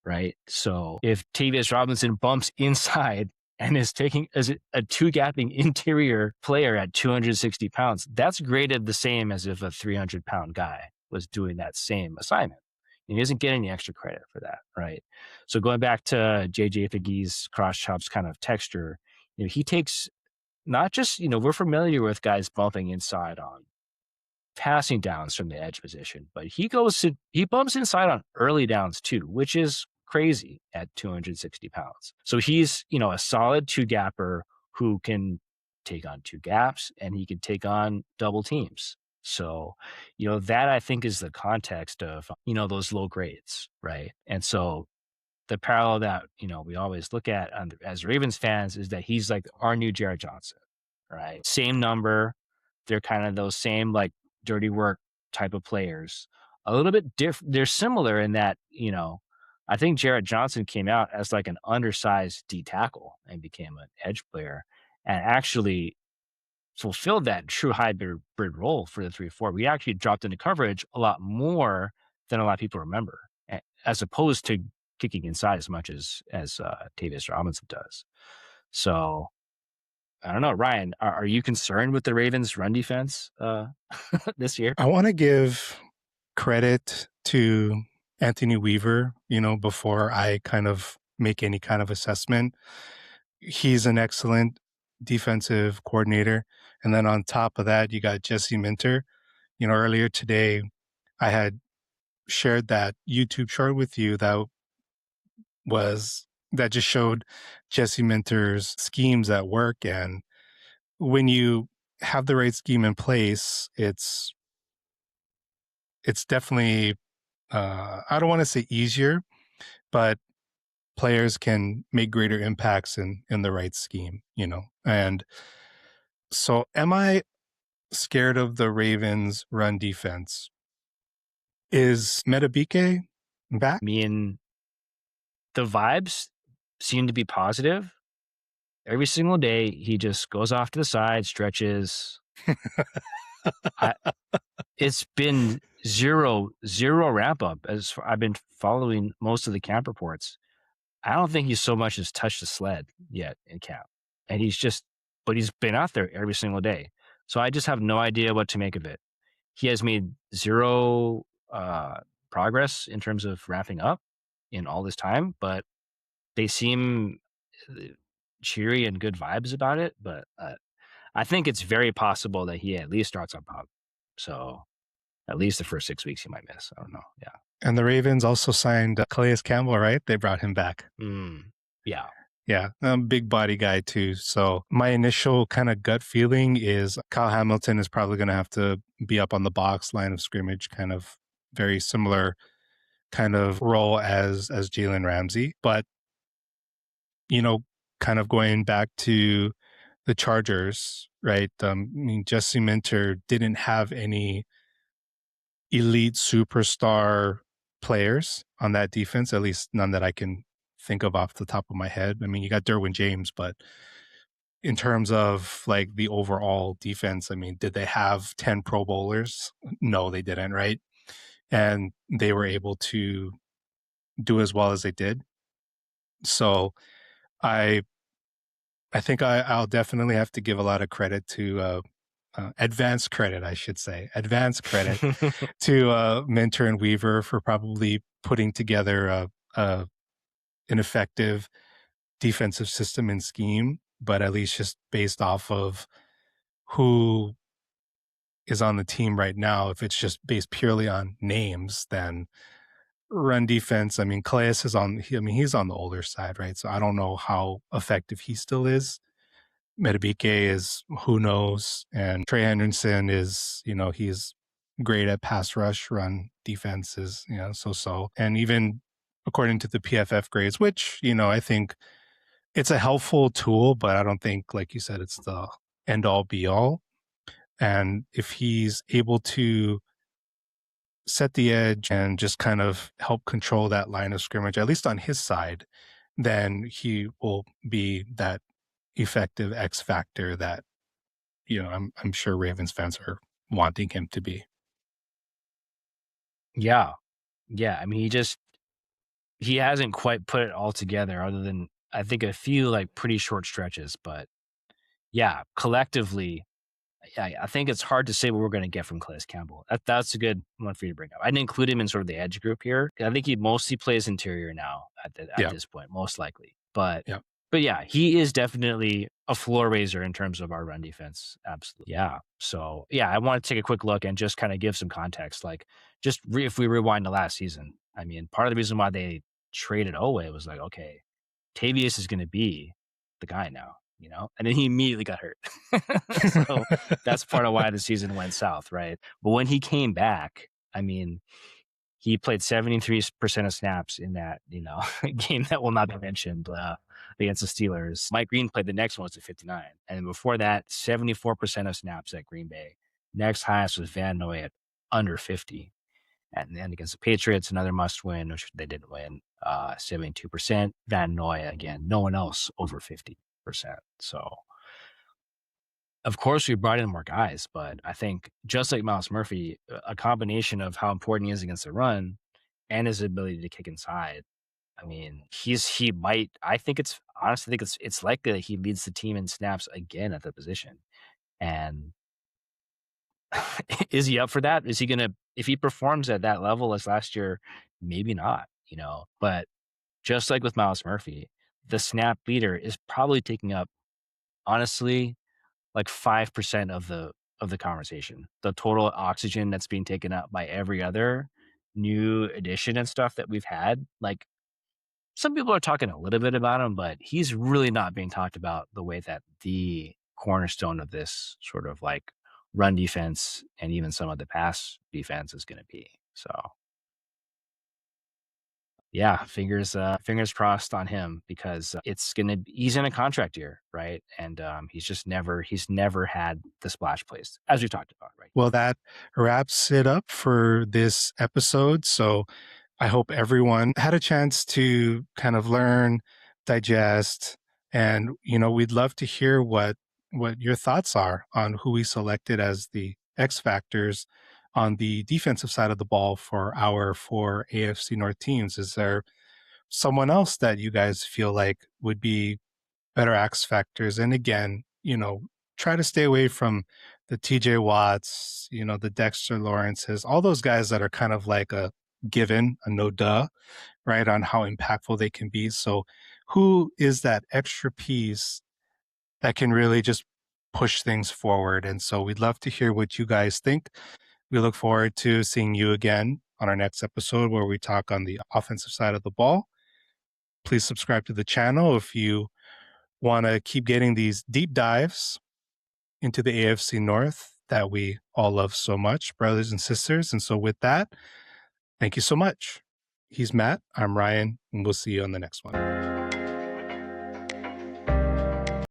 right? So if Tavius Robinson bumps inside and is taking as a 2-gapping interior player at 260 pounds, that's graded the same as if a 300-pound guy was doing that same assignment. And he doesn't get any extra credit for that, right? So going back to JJ Figgy's cross chops kind of texture, he takes not just, we're familiar with guys bumping inside on passing downs from the edge position, but he bumps inside on early downs too, which is crazy at 260 pounds. So he's, a solid 2-gapper who can take on 2 gaps and he can take on double teams. So, that I think is the context of, those low grades, right? And so the parallel that, we always look at as Ravens fans is that he's like our new Jared Johnson, right? Same number. They're kind of those same like dirty work type of players. A little bit different. They're similar in that, I think Jared Johnson came out as like an undersized D tackle and became an edge player and actually fulfilled that true hybrid role for the 3-4. We actually dropped into coverage a lot more than a lot of people remember, as opposed to kicking inside as much as Tavius Robinson does. So I don't know, Ryan, are you concerned with the Ravens' run defense this year? I want to give credit to Anthony Weaver, before I kind of make any kind of assessment. He's an excellent defensive coordinator. And then on top of that, you got Jesse Minter. Earlier today, I had shared that YouTube short with you that just showed Jesse Minter's schemes at work. And when you have the right scheme in place, it's definitely, I don't want to say easier, but players can make greater impacts in the right scheme, And so am I scared of the Ravens' run defense? Is Metabike back? I mean, the vibes seem to be positive. Every single day, he just goes off to the side, stretches. It's been zero ramp up as I've been following most of the camp reports. I don't think he's so much as touched the sled yet in camp. And but he's been out there every single day. So I just have no idea what to make of it. He has made 0 progress in terms of ramping up in all this time, but they seem cheery and good vibes about it. But I think it's very possible that he at least starts on PUP. So at least the first 6 weeks he might miss. I don't know. Yeah. And the Ravens also signed Calais Campbell, right? They brought him back. Yeah. Yeah, big body guy too. So my initial kind of gut feeling is Kyle Hamilton is probably going to have to be up on the box line of scrimmage, kind of very similar kind of role as Jalen Ramsey. But, you know, kind of going back to the Chargers, right? I mean, Jesse Minter didn't have any elite superstar players on that defense, at least none that I can think of off the top of my head. I mean, you got Derwin James, but in terms of like the overall defense, I mean, did they have 10 Pro Bowlers? No, they didn't, right? And they were able to do as well as they did. So I think I'll definitely have to give a lot of credit to advanced credit, I should say, advanced credit to Minter and Weaver for probably putting together an effective defensive system and scheme, but at least just based off of who is on the team right now, if it's just based purely on names, then run defense, I mean, Calais is he's on the older side, right? So I don't know how effective he still is. Metabike is who knows, and Trey Henderson is, he's great at pass rush, run defense is, so. And even according to the PFF grades, which, I think it's a helpful tool, but I don't think, like you said, it's the end all be all. And if he's able to set the edge and just kind of help control that line of scrimmage, at least on his side, then he will be that effective X factor that, I'm sure Ravens fans are wanting him to be. Yeah. I mean, he hasn't quite put it all together other than I think a few like pretty short stretches, but yeah, collectively, I think it's hard to say what we're going to get from Calais Campbell. That's a good one for you to bring up. I didn't include him in sort of the edge group here. I think he mostly plays interior now at this point, most likely. But yeah, he is definitely a floor raiser in terms of our run defense. Absolutely. Yeah. So yeah, I want to take a quick look and just kind of give some context. Like if we rewind to last season, I mean, part of the reason why they traded Owe was like, okay, Tavius is going to be the guy now. And then he immediately got hurt. So that's part of why the season went south, right? But when he came back, I mean, he played 73% of snaps in that, game that will not be mentioned against the Steelers. Mike Green played the next one was at 59. And before that, 74% of snaps at Green Bay. Next highest was Van Noy at under 50. And then against the Patriots, another must win, which they didn't win, 72%. Van Noy, again, no one else over 50%. So, of course, we brought in more guys, but I think just like Myles Murphy, a combination of how important he is against the run and his ability to kick inside. I mean, I think it's likely that he leads the team in snaps again at the position. And is he up for that? Is he going to, if he performs at that level as last year, maybe not, but just like with Myles Murphy, the snap leader is probably taking up, honestly, like 5% of the conversation. The total oxygen that's being taken up by every other new addition and stuff that we've had. Like some people are talking a little bit about him, but he's really not being talked about the way that the cornerstone of this sort of like run defense and even some of the pass defense is going to be. So yeah, fingers crossed on him because he's in a contract year, right? And he's never had the splash plays as we talked about, right? Well, that wraps it up for this episode. So I hope everyone had a chance to kind of learn, digest, and we'd love to hear what your thoughts are on who we selected as the X factors on the defensive side of the ball for our 4 AFC North teams. Is there someone else that you guys feel like would be better X factors? And again, try to stay away from the TJ Watts, the Dexter Lawrences, all those guys that are kind of like a given, a no duh, right, on how impactful they can be. So who is that extra piece that can really just push things forward? And so we'd love to hear what you guys think. We look forward to seeing you again on our next episode where we talk on the offensive side of the ball. Please subscribe to the channel if you want to keep getting these deep dives into the AFC North that we all love so much, brothers and sisters. And so with that, thank you so much. He's Matt. I'm Ryan, and we'll see you on the next one.